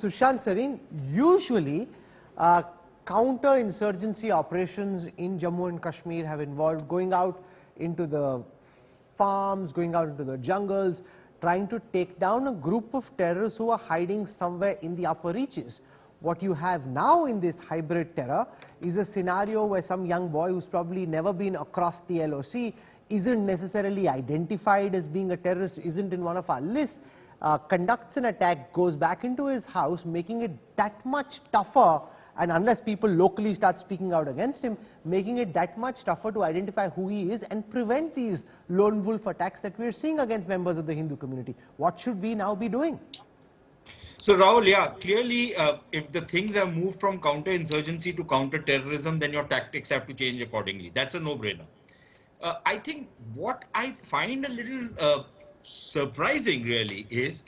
Sushant, Sareen, usually counter-insurgency operations in Jammu and Kashmir have involved going out into the farms, going out into the jungles, trying to take down a group of terrorists who are hiding somewhere in the upper reaches. What you have now in this hybrid terror is a scenario where some young boy who's probably never been across the LOC, isn't necessarily identified as being a terrorist, isn't in one of our lists, conducts an attack, goes back into his house, making it that much tougher, and unless people locally start speaking out against him, making it that much tougher to identify who he is and prevent these lone wolf attacks that we're seeing against members of the Hindu community. What should we now be doing? So Rahul, yeah, clearly if the things have moved from counter-insurgency to counter-terrorism, then your tactics have to change accordingly. That's a no-brainer. I think what I find a little surprising really is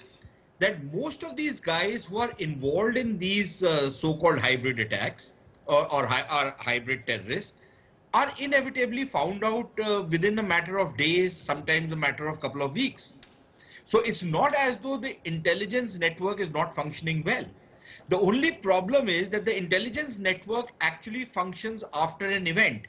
that most of these guys who are involved in these so-called hybrid attacks or hybrid terrorists are inevitably found out within a matter of days, sometimes a matter of couple of weeks. So it's not as though the intelligence network is not functioning well. The only problem is that the intelligence network actually functions after an event.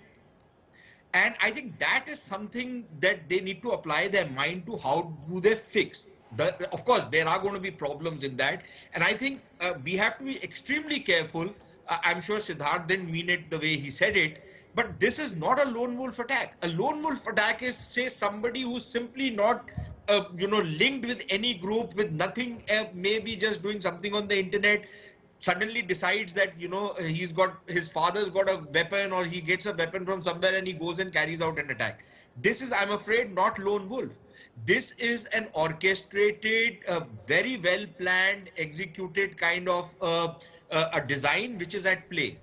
And I think that is something that they need to apply their mind to. How do they fix? Of course, there are going to be problems in that. And I think we have to be extremely careful. I'm sure Siddharth didn't mean it the way he said it. But this is not a lone wolf attack. A lone wolf attack is, say, somebody who's simply not linked with any group, with nothing, maybe just doing something on the internet, suddenly decides that, his father's got a weapon or he gets a weapon from somewhere and he goes and carries out an attack. This is, I'm afraid, not lone wolf. This is an orchestrated, very well planned, executed kind of a design which is at play.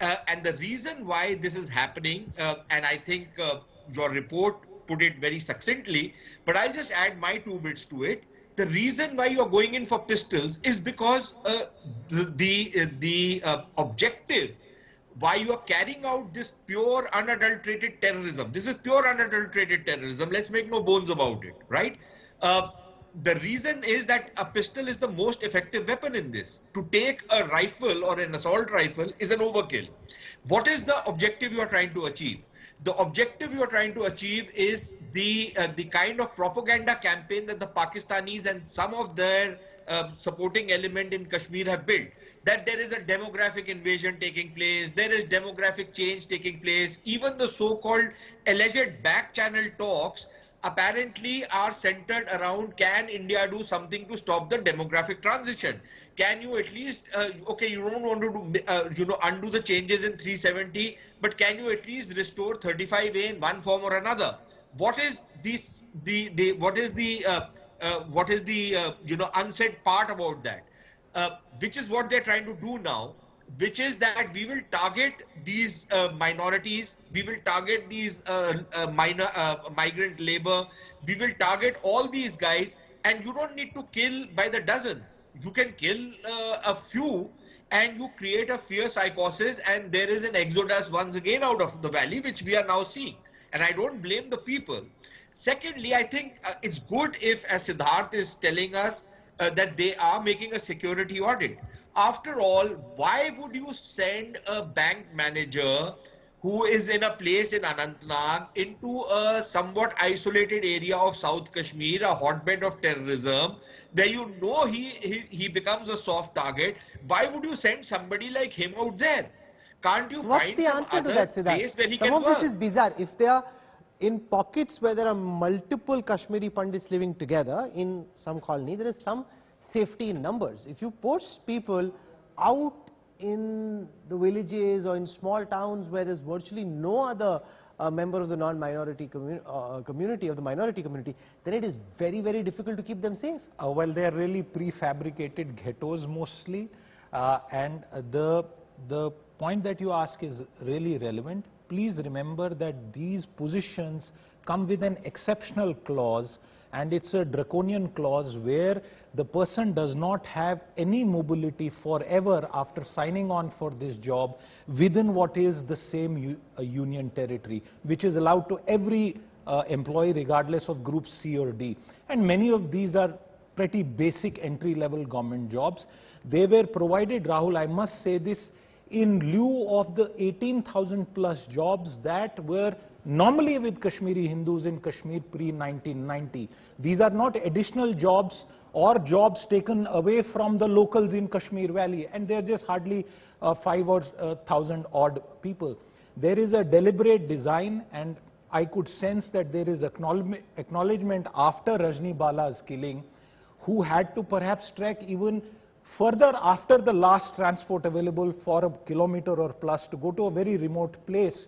And the reason why this is happening, and I think your report put it very succinctly, but I'll just add my 2 bits to it. The reason why you're going in for pistols is because the objective why you are carrying out this pure unadulterated terrorism. This is pure unadulterated terrorism. Let's make no bones about it, right? The reason is that a pistol is the most effective weapon in this. To take a rifle or an assault rifle is an overkill. What is the objective you are trying to achieve? The objective you are trying to achieve is the kind of propaganda campaign that the Pakistanis and some of their supporting element in Kashmir have built. That there is a demographic invasion taking place, there is demographic change taking place. Even the so-called alleged back channel talks apparently are centered around, can India do something to stop the demographic transition? Can you at least, okay, you don't want to do, undo the changes in 370, but can you at least restore 35A in one form or another? What is this, what is the unsaid part about that? Which is what they're trying to do now, which is that we will target these minorities, we will target these migrant labor, we will target all these guys, and you don't need to kill by the dozens. You can kill a few and you create a fear psychosis, and there is an exodus once again out of the valley, which we are now seeing. And I don't blame the people. Secondly, I think it's good if, as Siddharth is telling us, that they are making a security audit. After all, why would you send a bank manager who is in a place in Anantnag into a somewhat isolated area of South Kashmir, a hotbed of terrorism, where you know he becomes a soft target? Why would you send somebody like him out there? Can't you find some other place where he can work? Some of this is bizarre. If they are in pockets where there are multiple Kashmiri Pandits living together in some colony, there is some safety in numbers. If you post people out in the villages or in small towns where there's virtually no other member of the non-minority community, of the minority community, then it is very, very difficult to keep them safe. Well, they are really prefabricated ghettos mostly, and the point that you ask is really relevant. Please remember that these positions come with an exceptional clause, and it's a draconian clause where the person does not have any mobility forever after signing on for this job within what is the same union territory, which is allowed to every employee regardless of group C or D. And many of these are pretty basic entry-level government jobs. They were provided, Rahul, I must say this, in lieu of the 18,000 plus jobs that were normally with Kashmiri Hindus in Kashmir pre-1990. These are not additional jobs or jobs taken away from the locals in Kashmir Valley, and they're just hardly 5 or 1,000 odd people. There is a deliberate design, and I could sense that there is acknowledgement after Rajni Bala's killing, who had to perhaps trek even further after the last transport available for a kilometer or plus to go to a very remote place,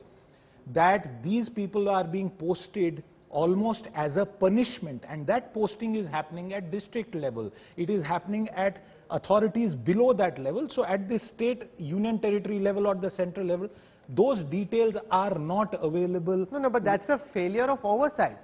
that these people are being posted almost as a punishment, and that posting is happening at district level. It is happening at authorities below that level. So at the state, union territory level or the central level, those details are not available. No, but that's a failure of oversight.